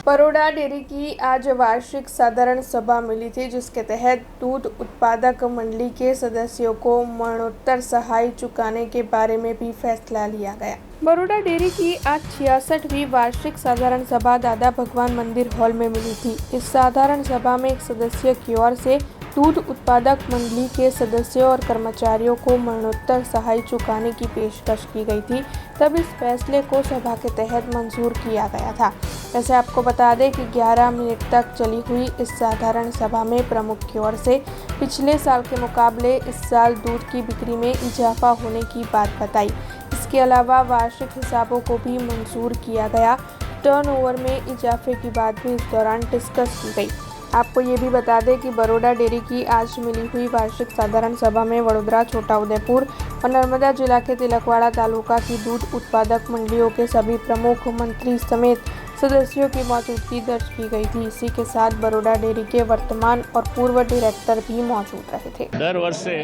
Baroda dairy की आज वार्षिक साधारण सभा मिली थी, जिसके तहत दूध उत्पादक मंडली के सदस्यों को मरणोत्तर सहाय चुकाने के बारे में भी फैसला लिया गया। बरोड़ा डेयरी की आज 66वीं वार्षिक साधारण सभा दादा भगवान मंदिर हॉल में मिली थी। इस साधारण सभा में एक सदस्य की ओर से दूध उत्पादक मंडली के सदस्यों और कर्मचारियों को मरणोत्तर सहाय चुकाने की पेशकश की गई थी। तब इस फैसले को सभा के तहत मंजूर किया गया था। वैसे आपको बता दें कि 11 मिनट तक चली हुई इस साधारण सभा में प्रमुख की ओर से पिछले साल के मुकाबले इस साल दूध की बिक्री में इजाफा होने की बात बताई। इसके अलावा वार्षिक हिसाबों को भी मंजूर किया गया। टर्नओवर में इजाफे की बात भी इस दौरान डिस्कस की गई। आपको ये भी बता दें कि बरोड़ा डेयरी की आज मिली हुई वार्षिक साधारण सभा में वडोदरा, छोटा उदेपुर और नर्मदा जिला के तिलकवाड़ा तालुका की दूध उत्पादक मंडलियों के सभी प्रमुख, मंत्री समेत सदस्यों की मौजूदगी दर्ज की गई थी। इसी के साथ बरोड़ा डेयरी के वर्तमान और पूर्व डायरेक्टर भी मौजूद रहे थे। दर वर्षे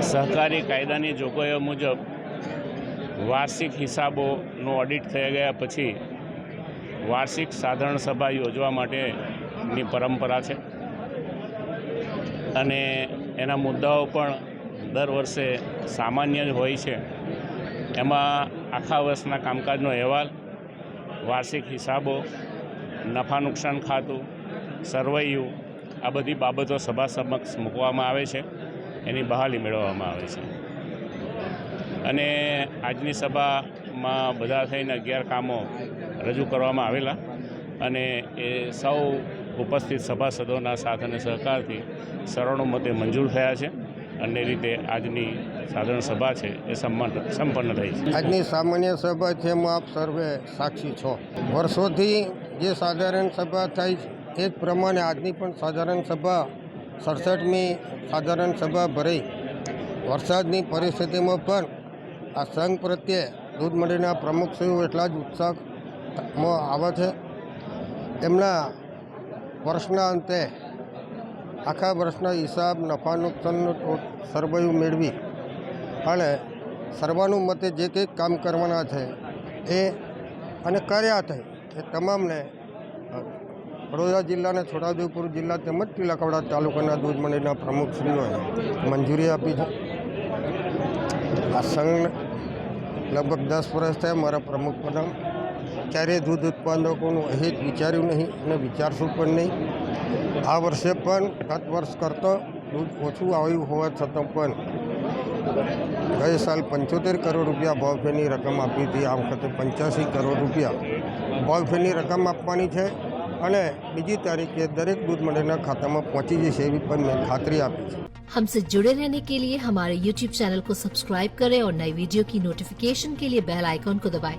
सहकारी कायदानी जोगवाईओ मुजब वार्षिक हिसाबों ऑडिट थई गया पछी वार्षिक साधारण सभा योजवा माटेनी परंपरा है अने एना मुद्दाओ पण दर वर्षे सामान्य ज होय छे। एमां आखा वर्षना कामकाजनो अहेवाल, वार्षिक हिसाबों, नफा नुकसान खातुं, सरवैयु आ बधी बाबतो सभा समक्ष मूकवामां आवे छे, एनी बहाली मेळववामां आवे छे। अने आजनी सभामां बधा थईने 11 कामों रजू करवामां आवेला अने ए सौ उपस्थित सभासदोना साथ अने सहकारथी सर्वानुमते मंजूर थया छे। अन्य रीते आजनी साधारण सभा है ये संपन्न थई छे। आजनी सामान्य सभा है आप सर्वे साक्षी छो। वर्षोथी जे साधारण सभा थई एक प्रमाणे आजनी पण साधारण सभा 67મી साधारण सभा भराई। वरसादनी परिस्थितिमां पण आ संघ प्रत्ये दूध मंडळीना प्रमुखश्रीओ एटला ज उत्साहमां आवे छे। एमना वर्षना अंते आखा वर्षना हिसाब, नफा नुकसाननो सरवैयु मेळवी अने सर्वानुमते जे कंई काम करवाना छे ए अने कर्या छे ए तमामने वडोदरा जिल्लाना छोटाउदेपुर जिल्ला तेमज तिलकवाड़ा तालुकाना दूध मंडळीना प्रमुखश्रीओए मंजूरी आपी छे। आ संघ लगभग 10 वर्ष थया मारा प्रमुख पदम क्यारे दूध उत्पादकोनुं हित विचार्युं नहीं अने विचारशुं पण नहीं। आ वर्षे पण गत वर्ष करता दूध ओछुं आव्युं होवा छतां पण गए साल 75 करोड़ रुपया भावफेरनी रकम आपी थी। आ वखते 85 करोड़ रुपया भावफेरनी रकम आपवानी छे अने बीजी तारीखे दरेक दूध मंडळीना खातामां पहोंची जशे एवी पण मैं खातरी आपी छे। हमसे जुड़े रहने के लिए हमारे YouTube चैनल को सब्सक्राइब करें और नई वीडियो की नोटिफिकेशन के लिए बेल आइकॉन को दबाएं।